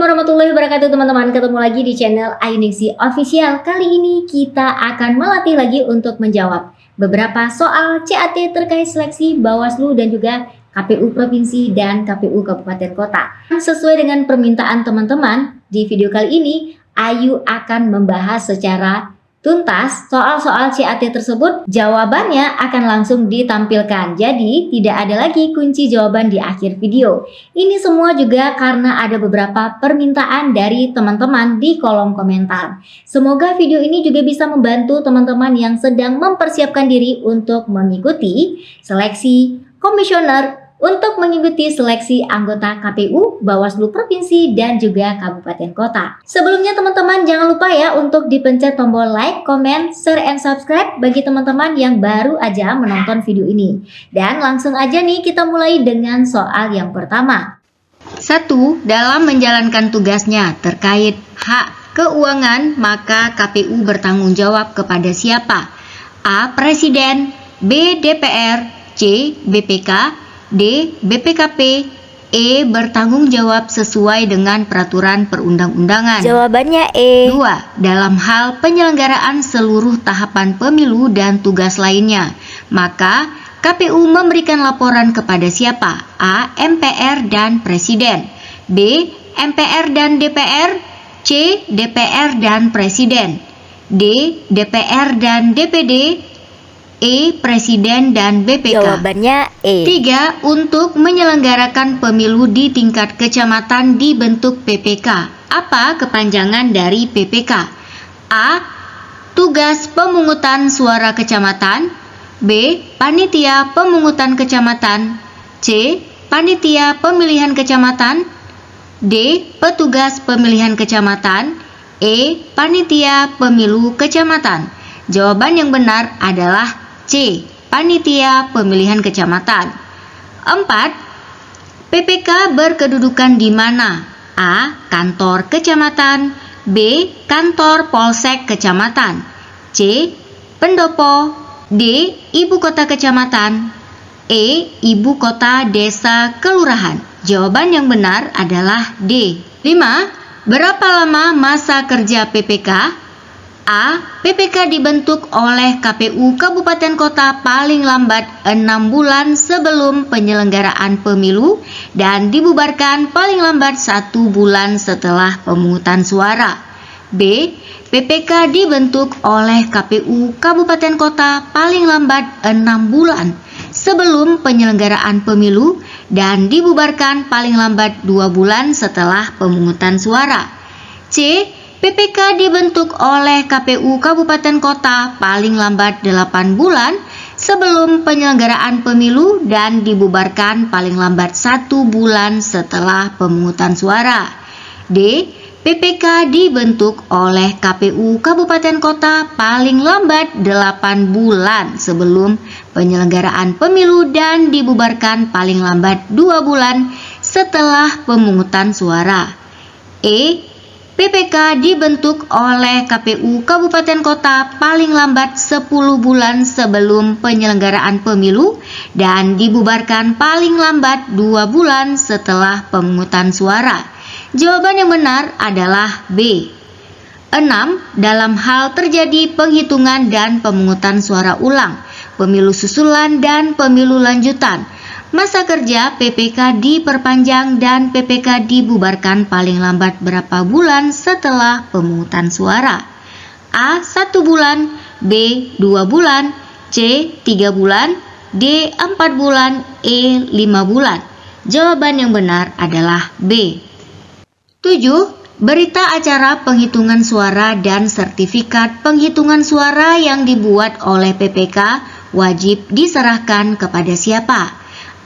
Assalamualaikum warahmatullahi wabarakatuh teman-teman. Ketemu lagi di channel Ayuningsi Official. Kali ini kita akan melatih lagi untuk menjawab beberapa soal CAT terkait seleksi Bawaslu dan juga KPU Provinsi dan KPU Kabupaten Kota. Sesuai dengan permintaan teman-teman, di video kali ini Ayu akan membahas secara tuntas soal-soal CAT tersebut. Jawabannya akan langsung ditampilkan, jadi tidak ada lagi kunci jawaban di akhir video. Ini semua juga karena ada beberapa permintaan dari teman-teman di kolom komentar. Semoga video ini juga bisa membantu teman-teman yang sedang mempersiapkan diri untuk mengikuti seleksi komisioner, untuk mengikuti seleksi anggota KPU, Bawaslu Provinsi, dan juga Kabupaten Kota. Sebelumnya teman-teman jangan lupa ya untuk dipencet tombol like, comment, share, and subscribe bagi teman-teman yang baru aja menonton video ini. Dan langsung aja nih kita mulai dengan soal yang pertama. 1. Dalam menjalankan tugasnya terkait hak keuangan, maka KPU bertanggung jawab kepada siapa? A. Presiden, B. DPR, C. BPK, D. BPKP, E. Bertanggung jawab sesuai dengan peraturan perundang-undangan. Jawabannya E. 2. Dalam hal penyelenggaraan seluruh tahapan pemilu dan tugas lainnya, maka KPU memberikan laporan kepada siapa? A. MPR dan Presiden, B. MPR dan DPR, C. DPR dan Presiden, D. DPR dan DPD, E. Presiden dan BPK. Jawabannya E. 3. Untuk menyelenggarakan pemilu di tingkat kecamatan dibentuk PPK. Apa kepanjangan dari PPK? A. Tugas pemungutan suara kecamatan, B. Panitia pemungutan kecamatan, C. Panitia pemilihan kecamatan, D. Petugas pemilihan kecamatan, E. Panitia pemilu kecamatan. Jawaban yang benar adalah C. Panitia pemilihan kecamatan. 4. PPK berkedudukan di mana? A. Kantor kecamatan, B. Kantor polsek kecamatan, C. Pendopo, D. Ibu kota kecamatan, E. Ibu kota desa kelurahan. Jawaban yang benar adalah D. 5. Berapa lama masa kerja PPK? A. PPK dibentuk oleh KPU Kabupaten Kota paling lambat 6 bulan sebelum penyelenggaraan pemilu dan dibubarkan paling lambat 1 bulan setelah pemungutan suara. B. PPK dibentuk oleh KPU Kabupaten Kota paling lambat 6 bulan sebelum penyelenggaraan pemilu dan dibubarkan paling lambat 2 bulan setelah pemungutan suara. C. PPK dibentuk oleh KPU Kabupaten Kota paling lambat 8 bulan sebelum penyelenggaraan pemilu dan dibubarkan paling lambat 1 bulan setelah pemungutan suara. D. PPK dibentuk oleh KPU Kabupaten Kota paling lambat 8 bulan sebelum penyelenggaraan pemilu dan dibubarkan paling lambat 2 bulan setelah pemungutan suara. E. PPK dibentuk oleh KPU Kabupaten Kota paling lambat 10 bulan sebelum penyelenggaraan pemilu dan dibubarkan paling lambat 2 bulan setelah pemungutan suara. Jawaban yang benar adalah B. 6. Dalam hal terjadi penghitungan dan pemungutan suara ulang, pemilu susulan dan pemilu lanjutan, masa kerja PPK diperpanjang dan PPK dibubarkan paling lambat berapa bulan setelah pemungutan suara? A. 1 bulan, B. 2 bulan, C. 3 bulan, D. 4 bulan, E. 5 bulan. Jawaban yang benar adalah B. 7. Berita acara penghitungan suara dan sertifikat penghitungan suara yang dibuat oleh PPK wajib diserahkan kepada siapa?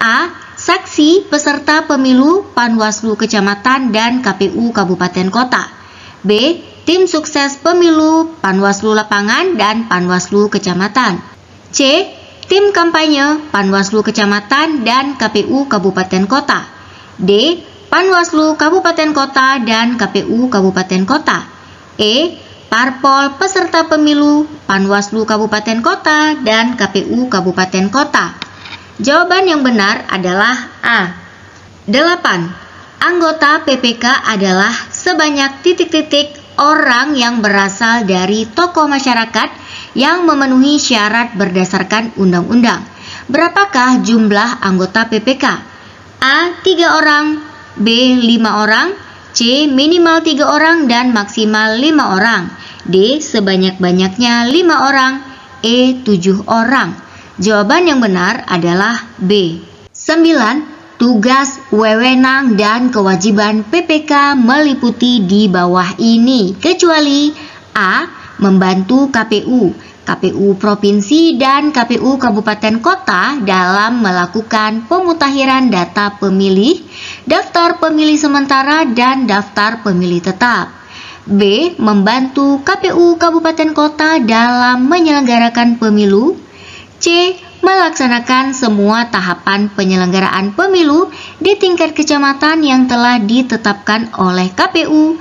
A. Saksi peserta pemilu Panwaslu Kecamatan dan KPU Kabupaten Kota, B. Tim sukses pemilu Panwaslu Lapangan dan Panwaslu Kecamatan, C. Tim kampanye Panwaslu Kecamatan dan KPU Kabupaten Kota, D. Panwaslu Kabupaten Kota dan KPU Kabupaten Kota, E. Parpol peserta pemilu Panwaslu Kabupaten Kota dan KPU Kabupaten Kota. Jawaban yang benar adalah A. 8. Anggota PPK adalah sebanyak titik-titik orang yang berasal dari tokoh masyarakat yang memenuhi syarat berdasarkan undang-undang. Berapakah jumlah anggota PPK? A. 3 orang, B. 5 orang, C. minimal 3 orang dan maksimal 5 orang, D. sebanyak-banyaknya 5 orang, E. 7 orang. Jawaban yang benar adalah B. 9. Tugas, wewenang, dan kewajiban PPK meliputi di bawah ini, kecuali A. membantu KPU Provinsi dan KPU Kabupaten Kota dalam melakukan pemutakhiran data pemilih, daftar pemilih sementara, dan daftar pemilih tetap. B. membantu KPU Kabupaten Kota dalam menyelenggarakan pemilu. C. melaksanakan semua tahapan penyelenggaraan pemilu di tingkat kecamatan yang telah ditetapkan oleh KPU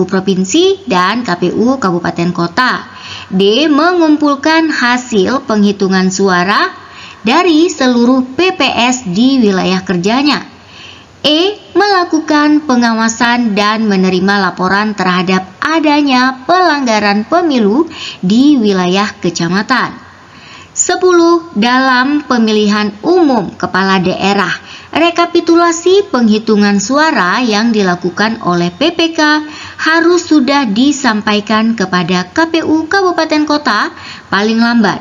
Provinsi, dan KPU Kabupaten Kota. D. mengumpulkan hasil penghitungan suara dari seluruh PPS di wilayah kerjanya. E. melakukan pengawasan dan menerima laporan terhadap adanya pelanggaran pemilu di wilayah kecamatan. 10. Dalam pemilihan umum kepala daerah, rekapitulasi penghitungan suara yang dilakukan oleh PPK harus sudah disampaikan kepada KPU Kabupaten Kota paling lambat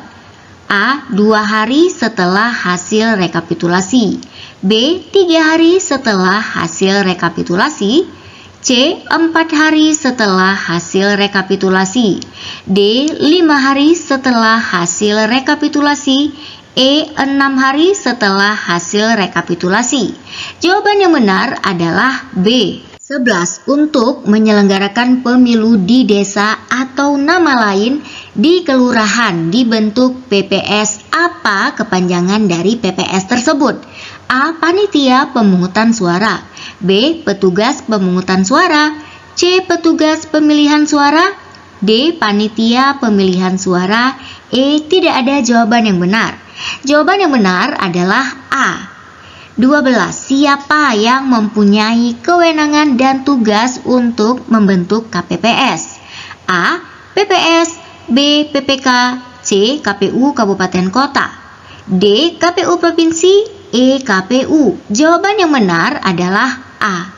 A. 2 hari setelah hasil rekapitulasi, B. 3 hari setelah hasil rekapitulasi, C. 4 hari setelah hasil rekapitulasi, D. 5 hari setelah hasil rekapitulasi, E. 6 hari setelah hasil rekapitulasi. Jawaban yang benar adalah B. 11. Untuk menyelenggarakan pemilu di desa atau nama lain di kelurahan dibentuk PPS. Apa kepanjangan dari PPS tersebut? A. Panitia pemungutan suara, B. petugas pemungutan suara, C. petugas pemilihan suara, D. panitia pemilihan suara, E. tidak ada jawaban yang benar. Jawaban yang benar adalah A. 12. Siapa yang mempunyai kewenangan dan tugas untuk membentuk KPPS? A. PPS, B. PPK, C. KPU Kabupaten Kota, D. KPU Provinsi, E. KPU. Jawaban yang benar adalah A.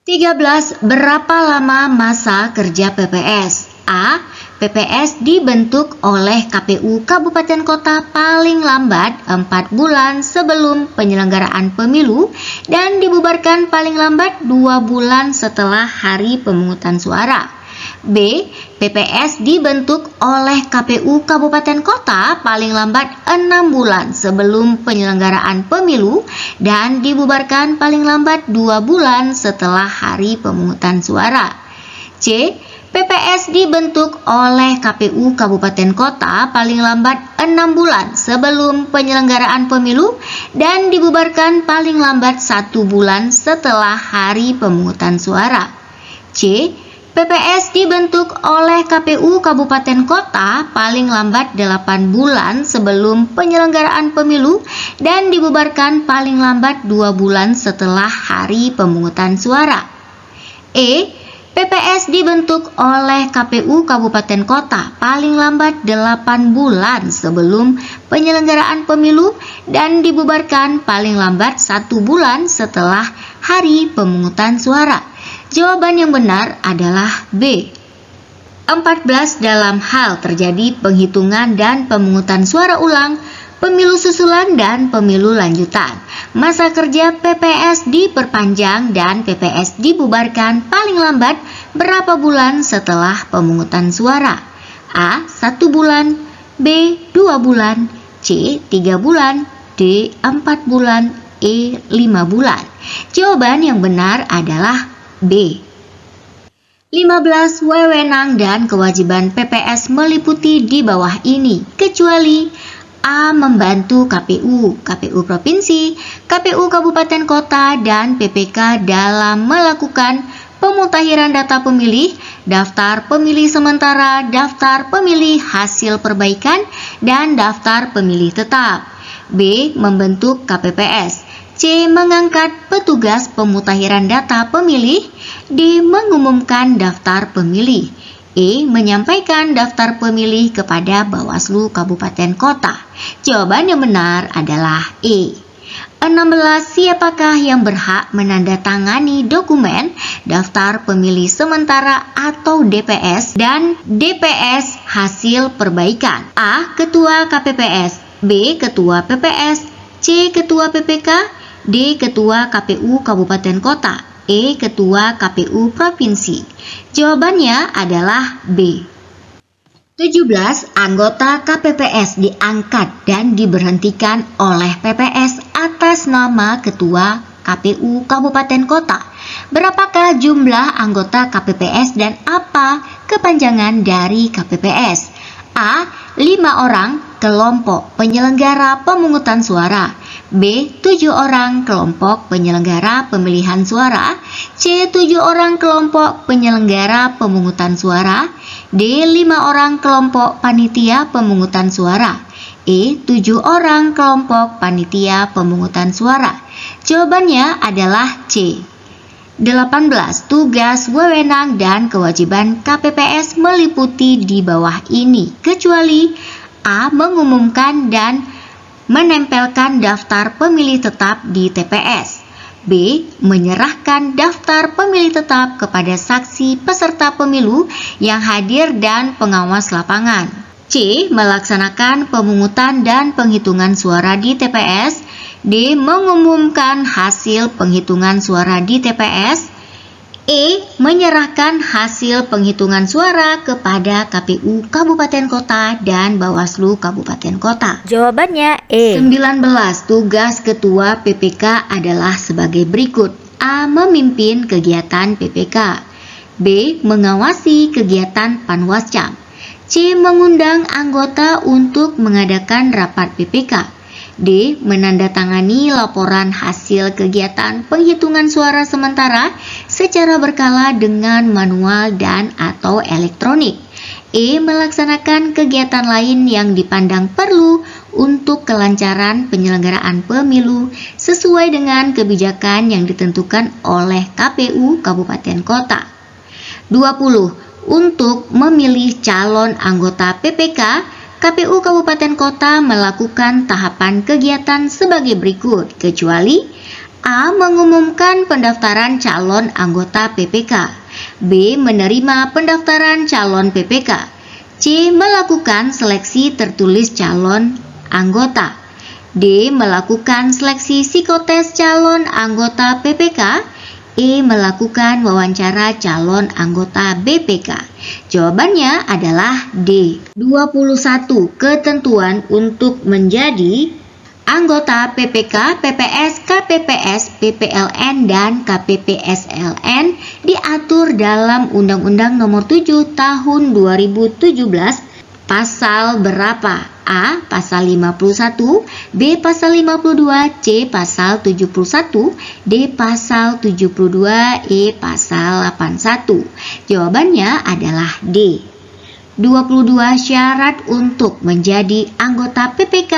13. Berapa lama masa kerja PPS? A. PPS dibentuk oleh KPU Kabupaten Kota paling lambat 4 bulan sebelum penyelenggaraan pemilu dan dibubarkan paling lambat 2 bulan setelah hari pemungutan suara. B. PPS dibentuk oleh KPU Kabupaten Kota paling lambat 6 bulan sebelum penyelenggaraan pemilu dan dibubarkan paling lambat 2 bulan setelah hari pemungutan suara. C. PPS dibentuk oleh KPU Kabupaten Kota paling lambat 6 bulan sebelum penyelenggaraan pemilu dan dibubarkan paling lambat 1 bulan setelah hari pemungutan suara. C. PPS dibentuk oleh KPU Kabupaten Kota paling lambat 8 bulan sebelum penyelenggaraan pemilu dan dibubarkan paling lambat 2 bulan setelah hari pemungutan suara. E. PPS dibentuk oleh KPU Kabupaten Kota paling lambat 8 bulan sebelum penyelenggaraan pemilu dan dibubarkan paling lambat 1 bulan setelah hari pemungutan suara. Jawaban yang benar adalah B. 14. Dalam hal terjadi penghitungan dan pemungutan suara ulang, pemilu susulan dan pemilu lanjutan, masa kerja PPS diperpanjang dan PPS dibubarkan paling lambat berapa bulan setelah pemungutan suara? A. 1 bulan, B. 2 bulan, C. 3 bulan, D. 4 bulan, E. 5 bulan. Jawaban yang benar adalah B. 15. Wewenang dan kewajiban PPS meliputi di bawah ini, kecuali A. membantu KPU Provinsi, KPU Kabupaten Kota, dan PPK dalam melakukan pemutakhiran data pemilih, daftar pemilih sementara, daftar pemilih hasil perbaikan, dan daftar pemilih tetap. B. membentuk KPPS. C. Mengangkat petugas pemutakhiran data pemilih. D. Mengumumkan daftar pemilih. E. Menyampaikan daftar pemilih kepada Bawaslu Kabupaten Kota. Jawaban yang benar adalah E. 16. Siapakah yang berhak menandatangani dokumen daftar pemilih sementara atau DPS dan DPS hasil perbaikan? A. Ketua KPPS. B. Ketua PPS. C. Ketua PPK. D. Ketua KPU Kabupaten Kota. E. Ketua KPU Provinsi. Jawabannya adalah B. 17. Anggota KPPS diangkat dan diberhentikan oleh PPS atas nama Ketua KPU Kabupaten Kota. Berapakah jumlah anggota KPPS dan apa kepanjangan dari KPPS? A. 5 orang kelompok penyelenggara pemungutan suara. B. 7 orang kelompok penyelenggara pemilihan suara. C. 7 orang kelompok penyelenggara pemungutan suara. D. 5 orang kelompok panitia pemungutan suara. E. 7 orang kelompok panitia pemungutan suara. Jawabannya adalah C. 18. Tugas, wewenang, dan kewajiban KPPS meliputi di bawah ini, kecuali A. Mengumumkan dan menempelkan daftar pemilih tetap di TPS. B. Menyerahkan daftar pemilih tetap kepada saksi peserta pemilu yang hadir dan pengawas lapangan. C. Melaksanakan pemungutan dan penghitungan suara di TPS. D. Mengumumkan hasil penghitungan suara di TPS. E. Menyerahkan hasil penghitungan suara kepada KPU Kabupaten Kota dan Bawaslu Kabupaten Kota. Jawabannya E. 19. Tugas Ketua PPK adalah sebagai berikut. A. Memimpin kegiatan PPK. B. Mengawasi kegiatan Panwascam. C. Mengundang anggota untuk mengadakan rapat PPK. D. Menandatangani laporan hasil kegiatan penghitungan suara sementara secara berkala dengan manual dan atau elektronik. E. Melaksanakan kegiatan lain yang dipandang perlu untuk kelancaran penyelenggaraan pemilu sesuai dengan kebijakan yang ditentukan oleh KPU Kabupaten Kota. 20. Untuk memilih calon anggota PPK, KPU Kabupaten Kota melakukan tahapan kegiatan sebagai berikut, kecuali A. Mengumumkan pendaftaran calon anggota PPK. B. Menerima pendaftaran calon PPK. C. Melakukan seleksi tertulis calon anggota. D. Melakukan seleksi psikotes calon anggota PPK. E. Melakukan wawancara calon anggota BPK. Jawabannya adalah D. 21. Ketentuan untuk menjadi anggota PPK, PPS, KPPS, PPLN, dan KPPSLN diatur dalam Undang-Undang Nomor 7 Tahun 2017. Pasal berapa? A. Pasal 51, B. Pasal 52, C. Pasal 71, D. Pasal 72, E. Pasal 81. Jawabannya adalah D. 22. Syarat untuk menjadi anggota PPK,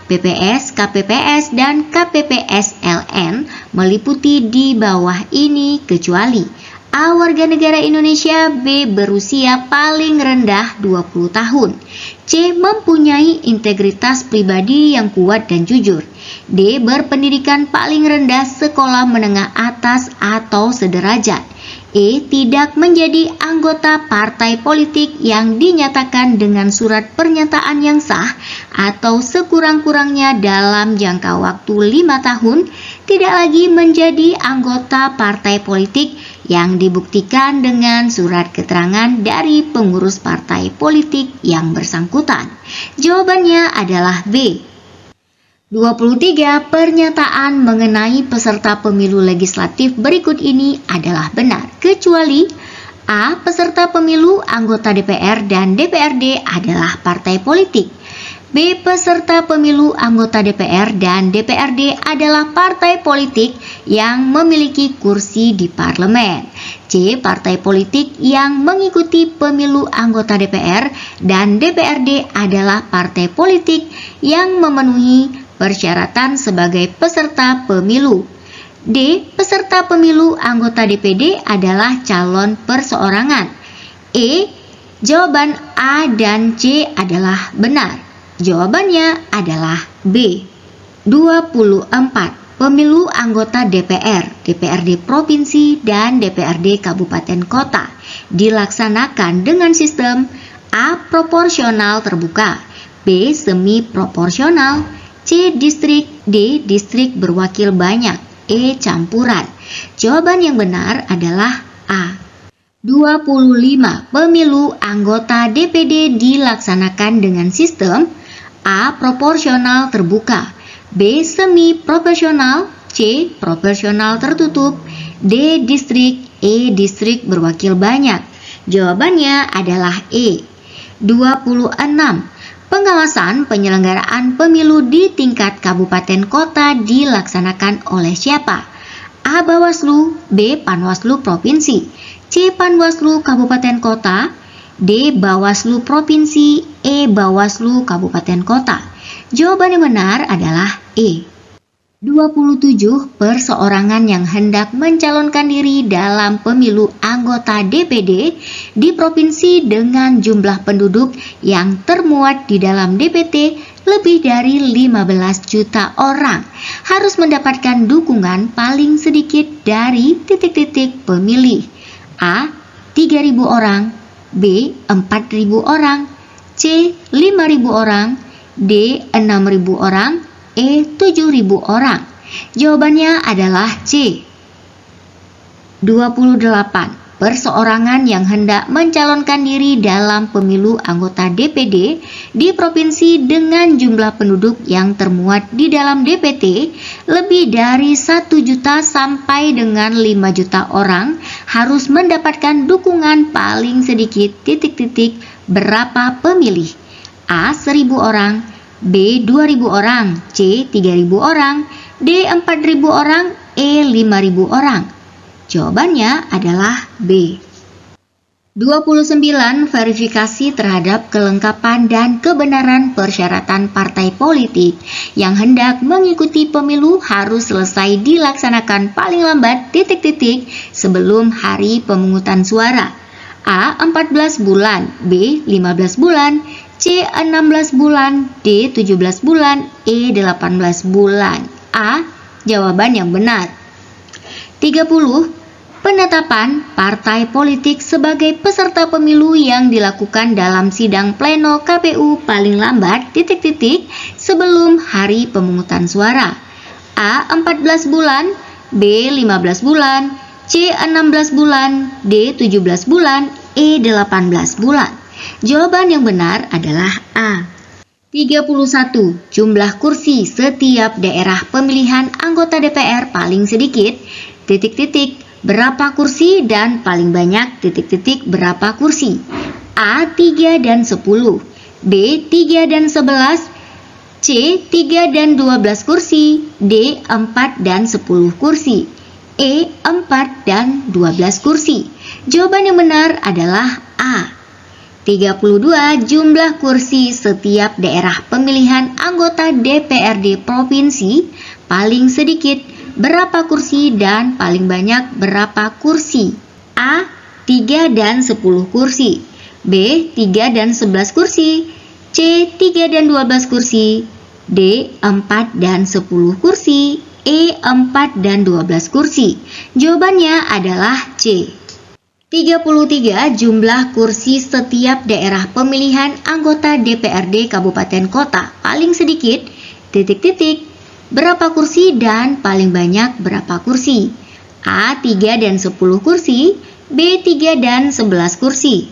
PPS, KPPS, dan KPPSLN meliputi di bawah ini kecuali A. Warga negara Indonesia. B. Berusia paling rendah 20 tahun. C. Mempunyai integritas pribadi yang kuat dan jujur. D. Berpendidikan paling rendah sekolah menengah atas atau sederajat. E. Tidak menjadi anggota partai politik yang dinyatakan dengan surat pernyataan yang sah atau sekurang-kurangnya dalam jangka waktu 5 tahun. Tidak lagi menjadi anggota partai politik yang dibuktikan dengan surat keterangan dari pengurus partai politik yang bersangkutan. Jawabannya adalah B. 23. Pernyataan mengenai peserta pemilu legislatif berikut ini adalah benar, kecuali A. Peserta pemilu anggota DPR dan DPRD adalah partai politik. B. Peserta pemilu anggota DPR dan DPRD adalah partai politik yang memiliki kursi di parlemen. C. Partai politik yang mengikuti pemilu anggota DPR dan DPRD adalah partai politik yang memenuhi persyaratan sebagai peserta pemilu. D. Peserta pemilu anggota DPD adalah calon perseorangan. E. Jawaban A dan C adalah benar. Jawabannya adalah B. 24. Pemilu anggota DPR, DPRD Provinsi, dan DPRD Kabupaten Kota dilaksanakan dengan sistem A. Proporsional terbuka, B. Semi proporsional, C. Distrik, D. Distrik berwakil banyak, E. Campuran. Jawaban yang benar adalah A. 25. Pemilu anggota DPD dilaksanakan dengan sistem A. Proporsional terbuka, B. Semi proporsional, C. Proporsional tertutup, D. Distrik, E. Distrik berwakil banyak. Jawabannya adalah E. 26. Pengawasan penyelenggaraan pemilu di tingkat kabupaten kota dilaksanakan oleh siapa? A. Bawaslu, B. Panwaslu Provinsi, C. Panwaslu Kabupaten Kota, D. Bawaslu Provinsi, E. Bawaslu Kabupaten Kota. Jawaban yang benar adalah E. 27. Perseorangan yang hendak mencalonkan diri dalam pemilu anggota DPD di provinsi dengan jumlah penduduk yang termuat di dalam DPT lebih dari 15 juta orang harus mendapatkan dukungan paling sedikit dari titik-titik pemilih. A. 3.000 orang, B. 4.000 orang, C. 5.000 orang, D. 6.000 orang, E. 7.000 orang. Jawabannya adalah C. 28. Perseorangan yang hendak mencalonkan diri dalam pemilu anggota DPD di provinsi dengan jumlah penduduk yang termuat di dalam DPT lebih dari 1 juta sampai dengan 5 juta orang harus mendapatkan dukungan paling sedikit titik-titik berapa pemilih? A. 1.000 orang, B. 2.000 orang, C. 3.000 orang, D. 4.000 orang, E. 5.000 orang. Jawabannya adalah B. 29. Verifikasi terhadap kelengkapan dan kebenaran persyaratan partai politik yang hendak mengikuti pemilu harus selesai dilaksanakan paling lambat titik-titik sebelum hari pemungutan suara. A. 14 bulan, B. 15 bulan, C. 16 bulan, D. 17 bulan, E. 18 bulan. A. Jawaban yang benar. 30. Penetapan partai politik sebagai peserta pemilu yang dilakukan dalam sidang pleno KPU paling lambat titik-titik sebelum hari pemungutan suara. A. 14 bulan, B. 15 bulan, C. 16 bulan, D. 17 bulan, E. 18 bulan. Jawaban yang benar adalah A. 31. Jumlah kursi setiap daerah pemilihan anggota DPR paling sedikit titik-titik berapa kursi dan paling banyak titik-titik berapa kursi? A. 3 dan 10, B. 3 dan 11, C. 3 dan 12 kursi, D. 4 dan 10 kursi, E. 4 dan 12 kursi. Jawaban yang benar adalah A. 32. Jumlah kursi setiap daerah pemilihan anggota DPRD provinsi paling sedikit berapa kursi dan paling banyak berapa kursi? A. 3 dan 10 kursi, B. 3 dan 11 kursi, C. 3 dan 12 kursi, D. 4 dan 10 kursi, E. 4 dan 12 kursi. Jawabannya adalah C. 33. Jumlah kursi setiap daerah pemilihan anggota DPRD Kabupaten Kota paling sedikit titik-titik berapa kursi dan paling banyak berapa kursi? A. 3 dan 10 kursi, B. 3 dan 11 kursi,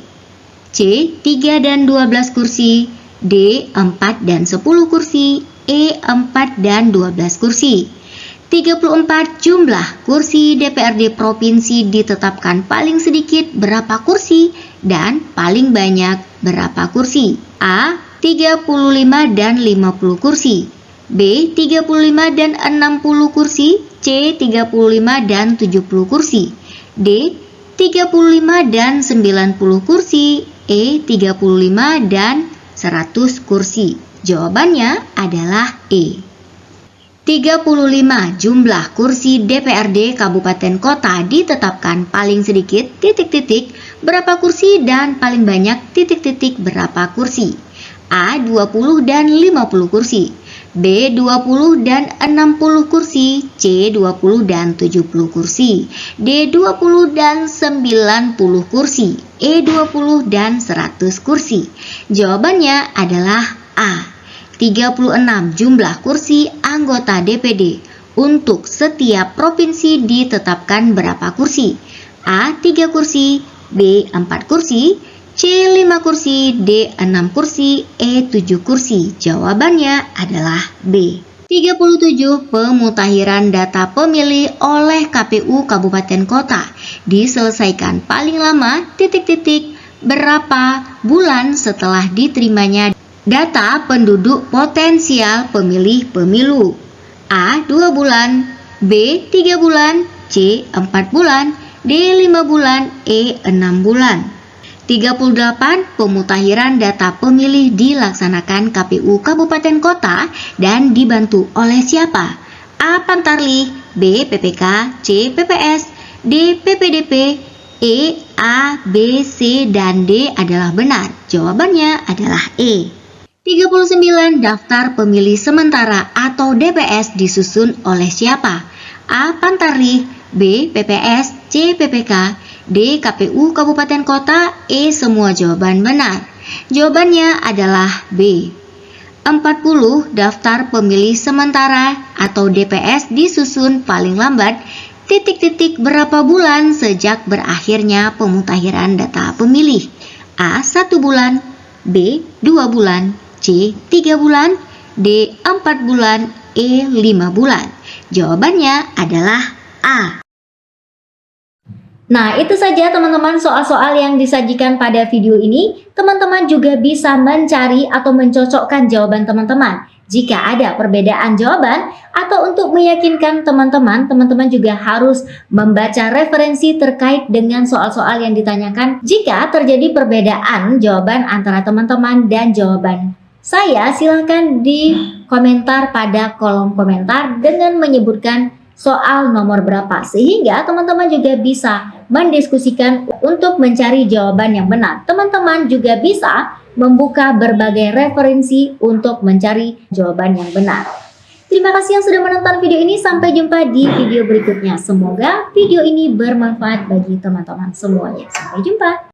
C. 3 dan 12 kursi, D. 4 dan 10 kursi, E. 4 dan 12 kursi. 34. Jumlah kursi DPRD provinsi ditetapkan paling sedikit berapa kursi dan paling banyak berapa kursi? A. 35 dan 50 kursi, B. 35 dan 60 kursi, C. 35 dan 70 kursi, D. 35 dan 90 kursi, E. 35 dan 100 kursi. Jawabannya adalah E. 35. Jumlah kursi DPRD Kabupaten Kota ditetapkan paling sedikit titik-titik berapa kursi dan paling banyak titik-titik berapa kursi. A. 20 dan 50 kursi, B. 20 dan 60 kursi, C. 20 dan 70 kursi, D. 20 dan 90 kursi, E. 20 dan 100 kursi. Jawabannya adalah A. 36. Jumlah kursi anggota DPD untuk setiap provinsi ditetapkan berapa kursi? A. 3 kursi, B. 4 kursi, C. 5 kursi, D. 6 kursi, E. 7 kursi. Jawabannya adalah B. 37. Pemutakhiran data pemilih oleh KPU Kabupaten Kota diselesaikan paling lama titik-titik berapa bulan setelah diterimanya data penduduk potensial pemilih pemilu. A. 2 bulan, B. 3 bulan, C. 4 bulan, D. 5 bulan, E. 6 bulan. 38. Pemutakhiran data pemilih dilaksanakan KPU Kabupaten Kota dan dibantu oleh siapa? A. Pantarlih, B. PPK, C. PPS, D. PPDP, E. A, B, C, dan D adalah benar. Jawabannya adalah E. 39. Daftar pemilih sementara atau DPS disusun oleh siapa? A. Pantarlih, B. PPS, C. PPK, D. KPU Kabupaten Kota, E. Semua jawaban benar. Jawabannya adalah B. 40. Daftar pemilih sementara atau DPS disusun paling lambat titik-titik berapa bulan sejak berakhirnya pemutakhiran data pemilih? A. 1 bulan, B. 2 bulan, C. 3 bulan, D. 4 bulan, E. 5 bulan. Jawabannya adalah A. Nah, itu saja teman-teman soal-soal yang disajikan pada video ini. Teman-teman juga bisa mencari atau mencocokkan jawaban teman-teman. Jika ada perbedaan jawaban atau untuk meyakinkan teman-teman, teman-teman juga harus membaca referensi terkait dengan soal-soal yang ditanyakan. Jika terjadi perbedaan jawaban antara teman-teman dan jawaban saya, silahkan di komentar pada kolom komentar dengan menyebutkan soal nomor berapa, sehingga teman-teman juga bisa mendiskusikan untuk mencari jawaban yang benar. Teman-teman juga bisa membuka berbagai referensi untuk mencari jawaban yang benar. Terima kasih yang sudah menonton video ini. Sampai jumpa di video berikutnya. Semoga video ini bermanfaat bagi teman-teman semuanya. Sampai jumpa.